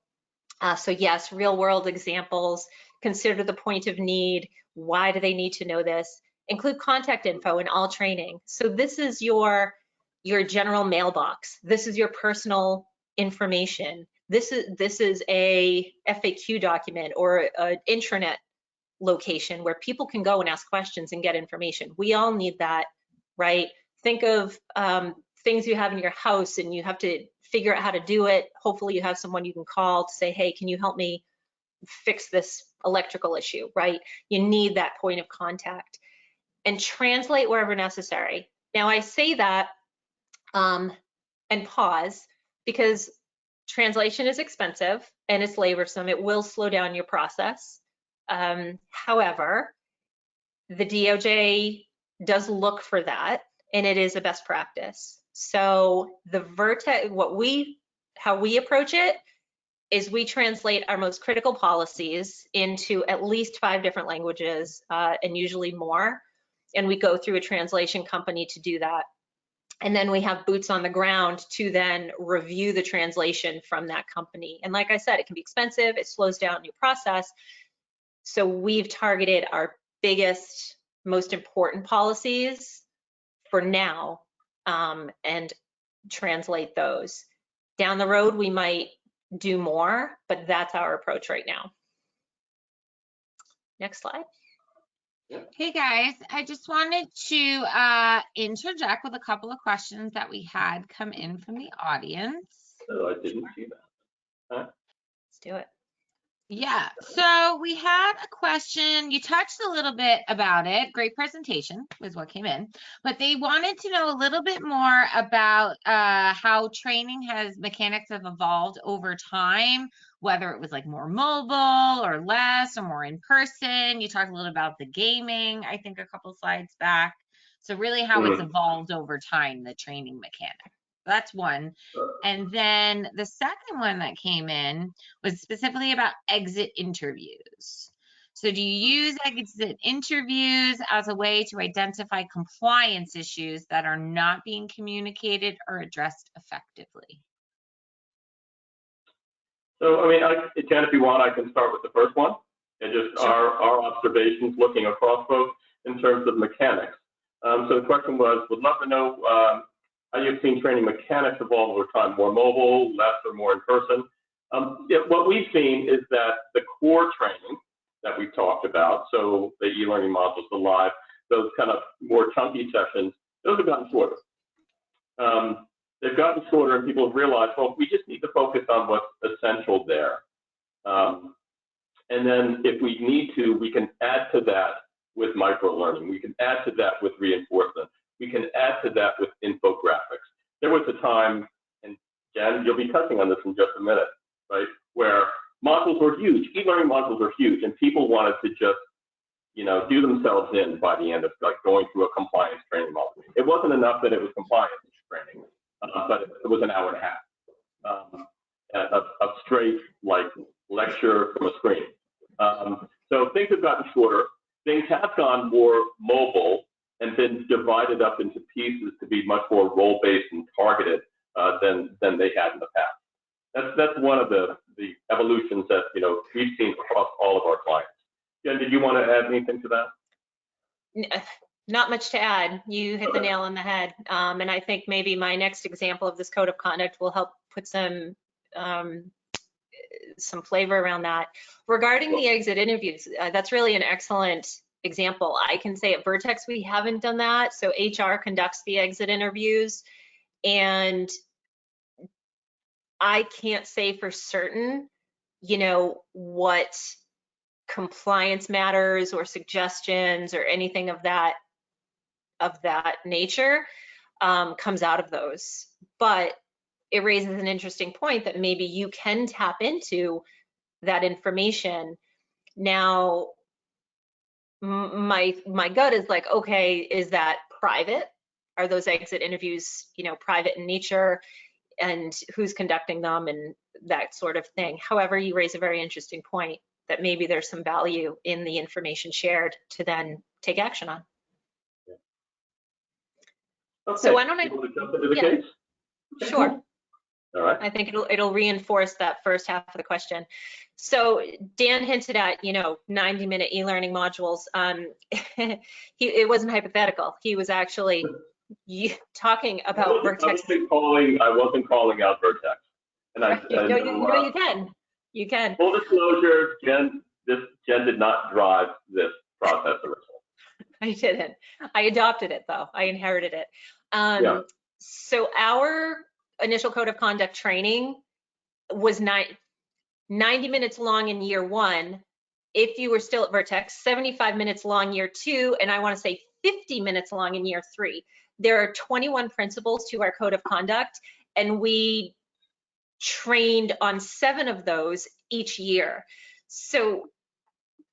[SPEAKER 3] So yes, real world examples, consider the point of need. Why do they need to know this? Include contact info in all training. So this is your general mailbox. This is your personal information. This is a FAQ document or an intranet location where people can go and ask questions and get information. We all need that, right? Think of things you have in your house and you have to figure out how to do it. Hopefully you have someone you can call to say, hey, can you help me fix this electrical issue, right? You need that point of contact. And translate wherever necessary. Now I say that and pause because translation is expensive and it's laborsome. It will slow down your process. However, the DOJ does look for that, and it is a best practice. So the Vertex, how we approach it is we translate our most critical policies into at least 5 different languages and usually more. And we go through a translation company to do that. And then we have boots on the ground to then review the translation from that company. And like I said, it can be expensive, it slows down your process. So we've targeted our biggest, most important policies for now and translate those. Down the road, we might do more, but that's our approach right now. Next slide.
[SPEAKER 1] Hey guys, I just wanted to interject with a couple of questions that we had come in from the audience.
[SPEAKER 2] Oh, I didn't see that. Huh?
[SPEAKER 3] Let's do it.
[SPEAKER 1] Yeah, so we had a question. You touched a little bit about it. Great presentation was what came in, but they wanted to know a little bit more about how training mechanics have evolved over time, whether it was like more mobile or less or more in person. You talked a little about the gaming, I think a couple slides back. So really how it's evolved over time, the training mechanic. That's one. And then the second one that came in was specifically about exit interviews. So do you use exit interviews as a way to identify compliance issues that are not being communicated or addressed effectively?
[SPEAKER 2] So, I mean, Jen, if you want, I can start with the first one and just our observations looking across both in terms of mechanics. So the question was, would love to know how you've seen training mechanics evolve over time, more mobile, less, or more in person. What we've seen is that the core training that we've talked about, so the e-learning modules, the live, those kind of more chunky sessions, those have gotten shorter. They've gotten shorter and people have realized, well, we just need to focus on what's essential there. And then if we need to, we can add to that with micro-learning. We can add to that with reinforcement. We can add to that with infographics. There was a time, and Jen, you'll be touching on this in just a minute, right, where modules were huge, e-learning modules were huge, and people wanted to just, do themselves in by the end of like going through a compliance training module. It wasn't enough that it was compliance training, but it was an hour and a half of straight like lecture from a screen. So things have gotten shorter. Things have gone more mobile and been divided up into pieces to be much more role-based and targeted than they had in the past. That's one of the evolutions that we've seen across all of our clients. Jen, did you want to add anything to that?
[SPEAKER 3] Not much to add. You hit the nail on the head. And I think maybe my next example of this code of conduct will help put some flavor around that. Regarding the exit interviews, that's really an excellent example. I can say at Vertex, we haven't done that. So HR conducts the exit interviews, and I can't say for certain, you know, what compliance matters or suggestions or anything of that nature comes out of those. But it raises an interesting point that maybe you can tap into that information. Now, my gut is like, okay, is that private? Are those exit interviews, you know, private in nature, and who's conducting them and that sort of thing? However, you raise a very interesting point that maybe there's some value in the information shared to then take action on.
[SPEAKER 2] Okay.
[SPEAKER 3] So why don't I?
[SPEAKER 2] You want to jump into the case?
[SPEAKER 3] Sure.
[SPEAKER 2] All right.
[SPEAKER 3] I think it'll reinforce that first half of the question. So Dan hinted at, you know, 90-minute e-learning modules. It wasn't hypothetical. He was actually talking about Vertex.
[SPEAKER 2] I wasn't calling out Vertex. And
[SPEAKER 3] No, you can. You can.
[SPEAKER 2] Full disclosure, Jen did not drive this process originally.
[SPEAKER 3] I didn't. I adopted it though. I inherited it.
[SPEAKER 2] Yeah.
[SPEAKER 3] So our initial code of conduct training was 90 minutes long in year 1. If you were still at Vertex, 75 minutes long year 2, and I want to say 50 minutes long in year 3. There are 21 principles to our code of conduct, and we trained on 7 of those each year. So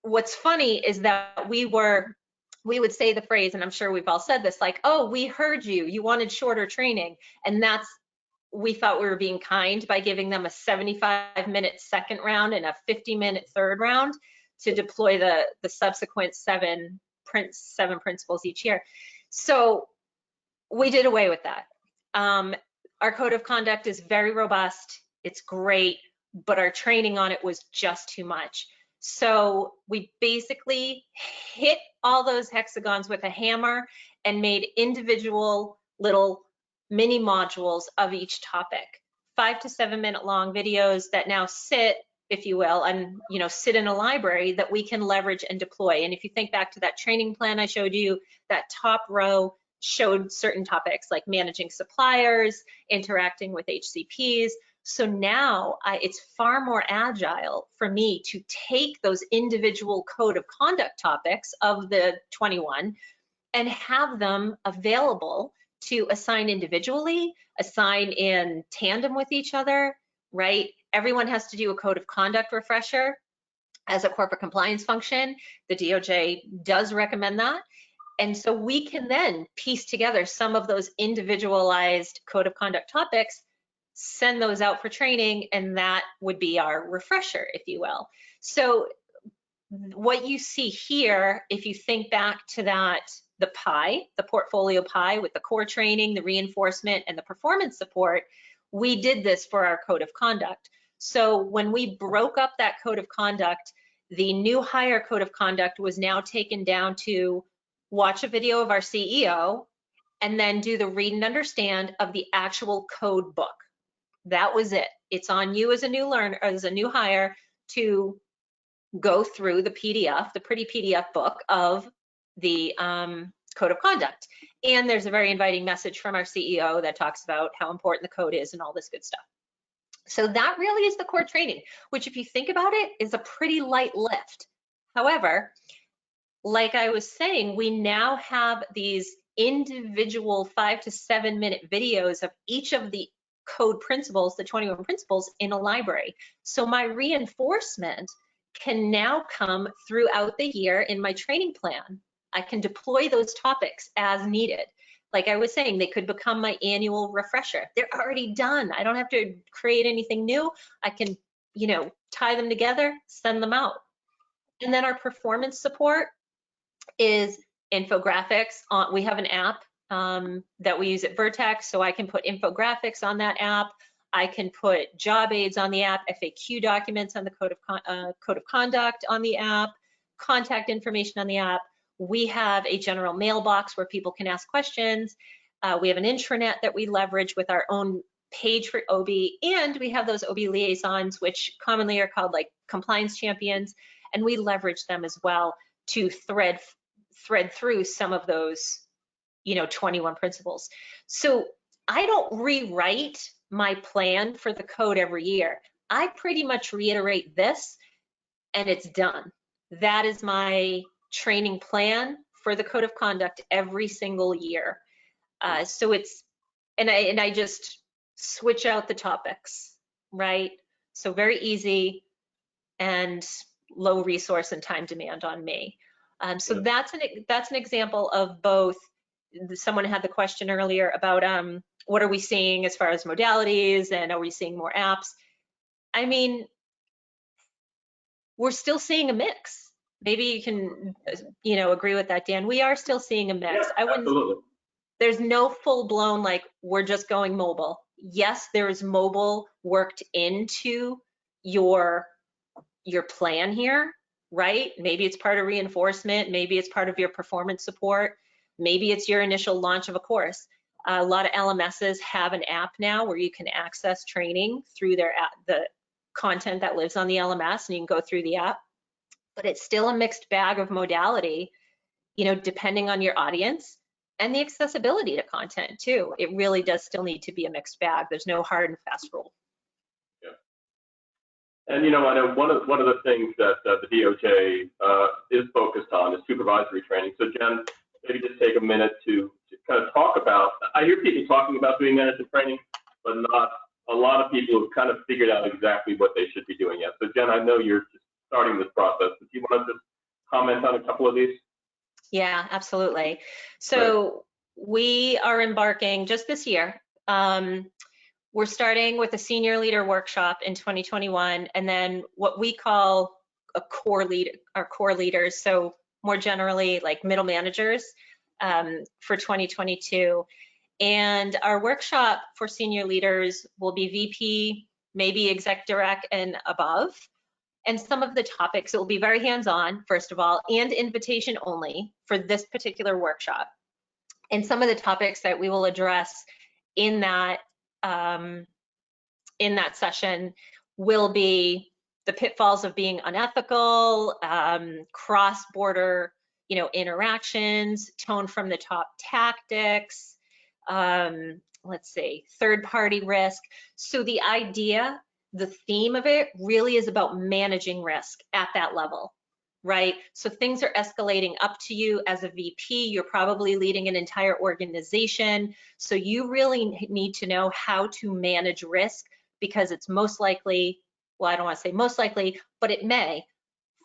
[SPEAKER 3] what's funny is that we would say the phrase, and I'm sure we've all said this, like, oh, we heard you, you wanted shorter training. And we thought we were being kind by giving them a 75-minute second round and a 50-minute third round to deploy the subsequent 7 principles each year. So we did away with that. Our code of conduct is very robust, it's great, but our training on it was just too much. So we basically hit all those hexagons with a hammer and made individual little mini modules of each topic, 5 to 7 minute long videos that now sit, if you will, and sit in a library that we can leverage and deploy. And if you think back to that training plan I showed you, that top row showed certain topics like managing suppliers, interacting with HCPs. So now it's far more agile for me to take those individual code of conduct topics of the 21 and have them available to assign individually, assign in tandem with each other, right? Everyone has to do a code of conduct refresher as a corporate compliance function. The DOJ does recommend that. And so we can then piece together some of those individualized code of conduct topics, send those out for training, and that would be our refresher, if you will. So what you see here, if you think back to that, the pie, the portfolio pie with the core training, the reinforcement, and the performance support, we did this for our code of conduct. So when we broke up that code of conduct, the new hire code of conduct was now taken down to watch a video of our CEO and then do the read and understand of the actual code book. That was it. It's on you as a new learner, as a new hire, to go through the PDF, the pretty PDF book of the code of conduct. And there's a very inviting message from our CEO that talks about how important the code is and all this good stuff. So that really is the core training, which if you think about it, is a pretty light lift. However, like I was saying, we now have these individual 5 to 7 minute videos of each of the code principles, the 21 principles, in a library. So my reinforcement can now come throughout the year in my training plan. I can deploy those topics as needed. Like I was saying, they could become my annual refresher. They're already done. I don't have to create anything new. I can, tie them together, send them out. And then our performance support is infographics. We have an app that we use at Vertex, so I can put infographics on that app. I can put job aids on the app, FAQ documents on the code of conduct on the app, contact information on the app. We have a general mailbox where people can ask questions. We have an intranet that we leverage with our own page for OB, and we have those OB liaisons, which commonly are called like compliance champions, and we leverage them as well to thread through some of those, 21 principles. So I don't rewrite my plan for the code every year. I pretty much reiterate this and it's done. That is my training plan for the code of conduct every single year. So it's, and I just switch out the topics, right? So very easy and low resource and time demand on me. So that's an example of both. Someone had the question earlier about what are we seeing as far as modalities, and are we seeing more apps? I mean, we're still seeing a mix. Maybe you can, agree with that, Dan. We are still seeing a mix.
[SPEAKER 2] Yeah, absolutely.
[SPEAKER 3] There's no full blown, like, we're just going mobile. Yes, there is mobile worked into your plan here, right? Maybe it's part of reinforcement. Maybe it's part of your performance support. Maybe it's your initial launch of a course. A lot of LMSs have an app now where you can access training through their app, the content that lives on the LMS, and you can go through the app. But it's still a mixed bag of modality, depending on your audience and the accessibility to content too. It really does still need to be a mixed bag. There's no hard and fast rule.
[SPEAKER 2] Yeah. And I know one of the things that the DOJ is focused on is supervisory training. So Jen, maybe just take a minute to kind of talk about. I hear people talking about doing management training, but not a lot of people have kind of figured out exactly what they should be doing yet. So Jen, I know you're just starting this process, but do you want to just comment on a couple of these?
[SPEAKER 3] Yeah, absolutely. So we are embarking just this year. We're starting with a senior leader workshop in 2021, and then what we call our core leaders. So more generally, like middle managers for 2022. And our workshop for senior leaders will be VP, maybe exec direct and above. And some of the topics, it will be very hands-on, first of all, and invitation only for this particular workshop. And some of the topics that we will address in that session will be the pitfalls of being unethical, cross-border, interactions, tone from the top tactics, let's see, third-party risk. So the idea, the theme of it really is about managing risk at that level, right? So things are escalating up to you as a VP. You're probably leading an entire organization. So you really need to know how to manage risk, because it's most likely, well, I don't want to say most likely, but it may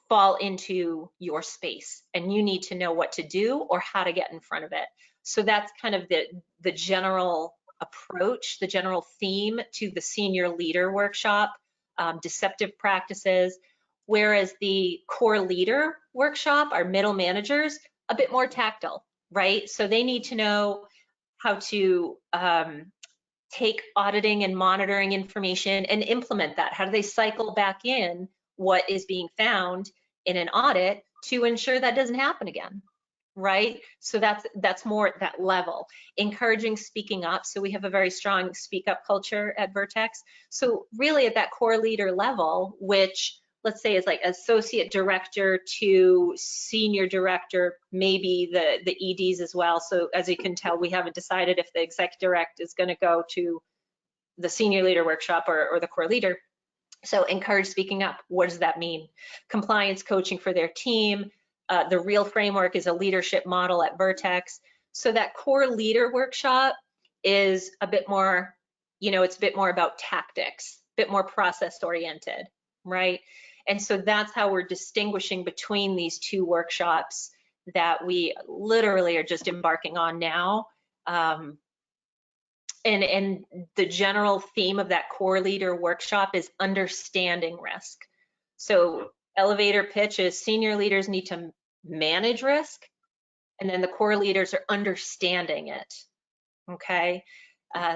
[SPEAKER 3] fall into your space, and you need to know what to do or how to get in front of it. So that's kind of the general approach, the general theme to the senior leader workshop, deceptive practices, whereas the core leader workshop, our middle managers, a bit more tactile, right? So they need to know how to take auditing and monitoring information and implement that. How do they cycle back in what is being found in an audit to ensure that doesn't happen again, right? So that's more at that level. Encouraging speaking up. So we have a very strong speak up culture at Vertex. So really at that core leader level, which let's say is like associate director to senior director, maybe the EDs as well. So as you can tell, we haven't decided if the exec direct is going to go to the senior leader workshop or the core leader. So encourage speaking up. What does that mean? Compliance coaching for their team. The real framework is a leadership model at Vertex. So that core leader workshop is a bit more, it's a bit more about tactics, a bit more process oriented, right? And so that's how we're distinguishing between these two workshops that we literally are just embarking on now. And the general theme of that core leader workshop is understanding risk. So elevator pitch is senior leaders need to manage risk, and then the core leaders are understanding it, okay?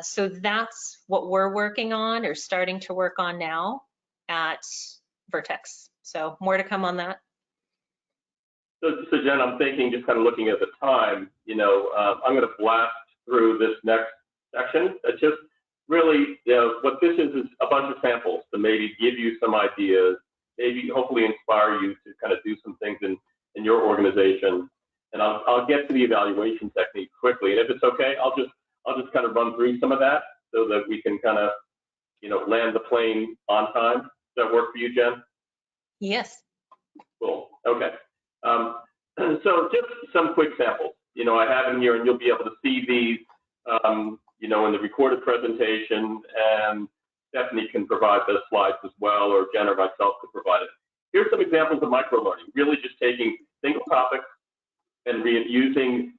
[SPEAKER 3] So that's what we're working on or starting to work on now at Vertex. So more to come on that.
[SPEAKER 2] So Jen, I'm thinking, just kind of looking at the time, I'm going to blast through this next section. It's just really, what this is a bunch of samples to maybe give you some ideas, maybe hopefully inspire you to kind of do some things in your organization. And I'll get to the evaluation technique quickly. And if it's okay, I'll just kind of run through some of that so that we can kind of, land the plane on time. Does that work for you, Jen?
[SPEAKER 3] Yes.
[SPEAKER 2] Cool. Okay. So just some quick samples. I have them here, and you'll be able to see these, in the recorded presentation, and Stephanie can provide the slides as well, or Jen or myself could provide it. Here's some examples of microlearning, really just taking single topics and using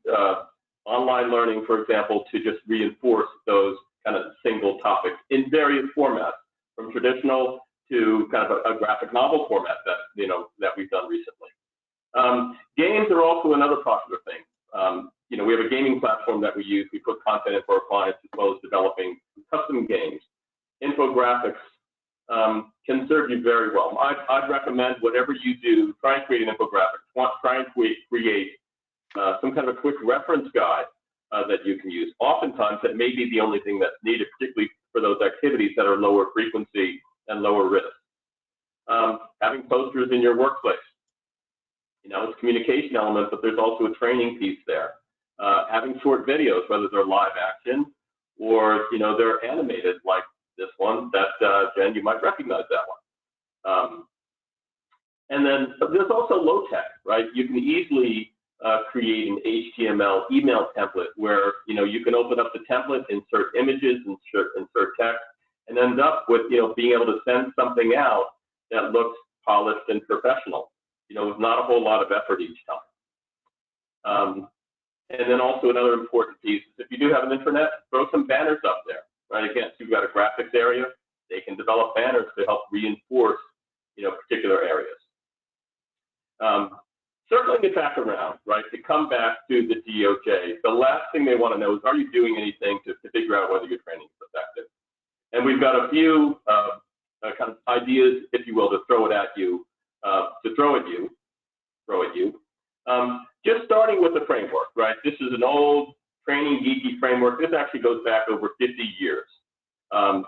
[SPEAKER 2] online learning, for example, to just reinforce those kind of single topics in various formats, from traditional to kind of a graphic novel format that we've done recently. Games are also another popular thing. We have a gaming platform that we use. We put content in for our clients, as well as developing custom games. Infographics can serve you very well. I'd recommend, whatever you do, try and create an infographic. Try and create some kind of a quick reference guide that you can use. Oftentimes, that may be the only thing that's needed, particularly for those activities that are lower frequency and lower risk. Having posters in your workplace. It's communication element, but there's also a training piece there. Having short videos, whether they're live action or, they're animated, like this one that, Jen, you might recognize that one. And then there's also low tech, right? You can easily create an HTML email template where, you can open up the template, insert images, insert text, and end up with, being able to send something out that looks polished and professional, with not a whole lot of effort each time. And then also another important piece is, if you do have an intranet, throw some banners up there, right? Again, if you've got a graphics area, they can develop banners to help reinforce, particular areas. Circling it back around, right, to come back to the DOJ, the last thing they want to know is, are you doing anything to figure out whether your training is effective? And we've got a few kind of ideas, if you will, to throw at you. Just starting with the framework, right? This is an old training geeky framework. This actually goes back over 50 years. A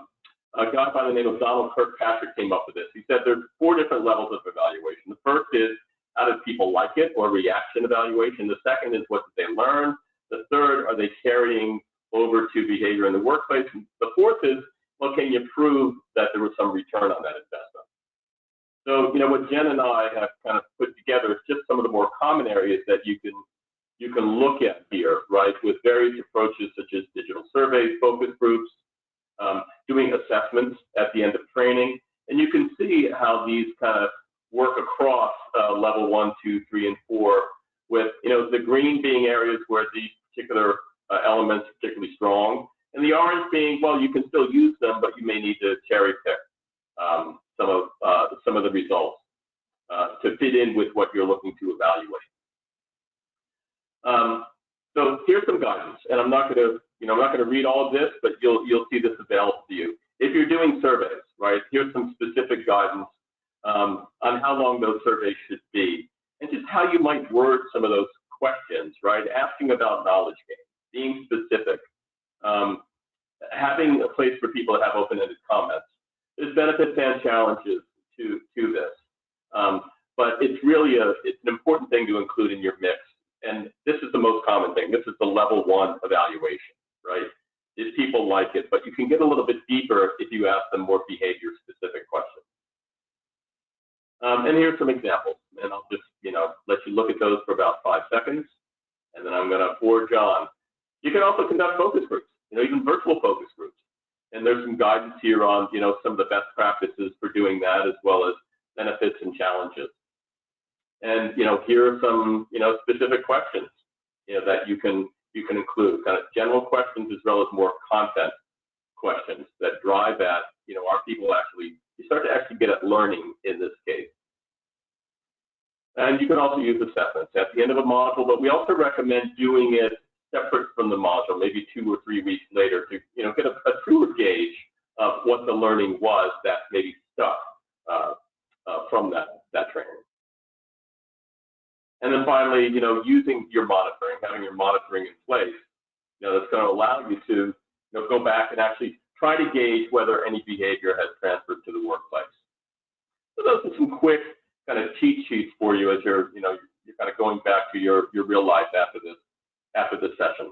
[SPEAKER 2] guy by the name of Donald Kirkpatrick came up with this. He said there's 4 different levels of evaluation. The first is, how did people like it, or reaction evaluation. The second is, what did they learn? The third, are they carrying over to behavior in the workplace? The fourth is, well, can you prove that there was some return on that investment? So, what Jen and I have kind of put together is just some of the more common areas that you can look at here, right, with various approaches such as digital surveys, focus groups, doing assessments at the end of training. And you can see how these kind of work across level 1, 2, 3, and 4, with, the green being areas where these particular elements are particularly strong, and the orange being, well, you can still use them, but you may need to cherry pick some of the results to fit in with what you're looking to evaluate. So here's some guidance, and I'm not going to read all of this, but you'll see this available to you. If you're doing surveys, right, here's some specific guidance on how long those surveys should be, and just how you might word some of those questions, right? Asking about knowledge gain, being specific, having a place for people to have open-ended comments. There's benefits and challenges to this, but it's really it's an important thing to include in your mix. And this is the most common thing. This is the level 1 evaluation, right? If people like it, but you can get a little bit deeper if you ask them more behavior-specific questions. And here's some examples, and I'll just, let you look at those for about 5 seconds, and then I'm going to forge on. You can also conduct focus groups, even virtual focus groups. And there's some guidance here on, some of the best practices for doing that, as well as benefits and challenges. And, here are some, specific questions, that you can include, kind of general questions as well as more content questions that drive at, are people you start to actually get at learning in this case. And you can also use assessments at the end of a module, but we also recommend doing it separate from the module, maybe 2 or 3 weeks later, to get a truer gauge of what the learning was that maybe stuck from that training. And then finally, using your monitoring, having your monitoring in place, that's going to allow you to go back and actually try to gauge whether any behavior has transferred to the workplace. So those are some quick kind of cheat sheets for you as you're kind of going back to your real life after this session.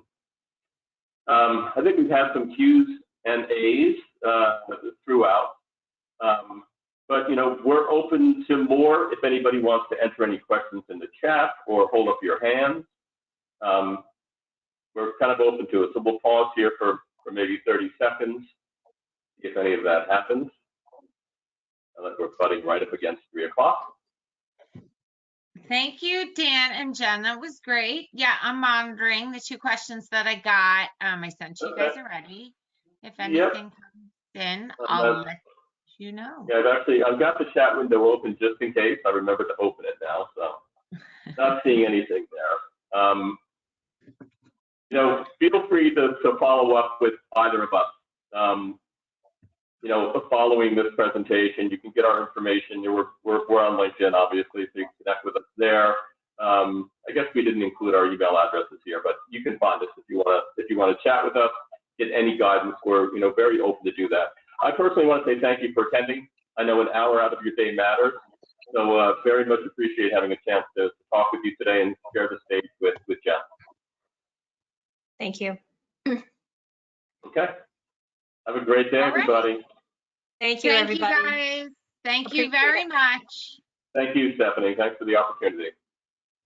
[SPEAKER 2] I think we've had some Q's and A's throughout, but we're open to more. If anybody wants to enter any questions in the chat or hold up your hand, we're kind of open to it. So we'll pause here for maybe 30 seconds, if any of that happens. And we're butting right up against 3 o'clock.
[SPEAKER 1] Thank you, Dan and Jen. That was great. Yeah, I'm monitoring the 2 questions that I got. I sent you guys already. If anything comes in, I'll let you know.
[SPEAKER 2] Yeah, I've got the chat window open just in case. I remember to open it now, so not seeing anything there. Feel free to follow up with either of us. Following this presentation, you can get our information. We're on LinkedIn, obviously, so you can connect with us there. I guess we didn't include our email addresses here, but you can find us if you want to chat with us, get any guidance. We're very open to do that. I personally want to say thank you for attending. I know an hour out of your day matters, so very much appreciate having a chance to talk with you today and share the stage with Jen.
[SPEAKER 3] Thank you.
[SPEAKER 2] Okay. Have a great day, everybody.
[SPEAKER 3] Thank you, everybody.
[SPEAKER 1] Thank you, guys. Thank you very much.
[SPEAKER 2] Thank you, Stephanie. Thanks for the opportunity.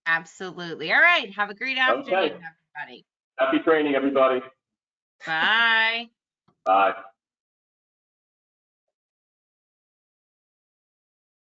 [SPEAKER 1] Absolutely. All right. Have a great afternoon, everybody.
[SPEAKER 2] Happy training, everybody.
[SPEAKER 1] Bye.
[SPEAKER 2] Bye.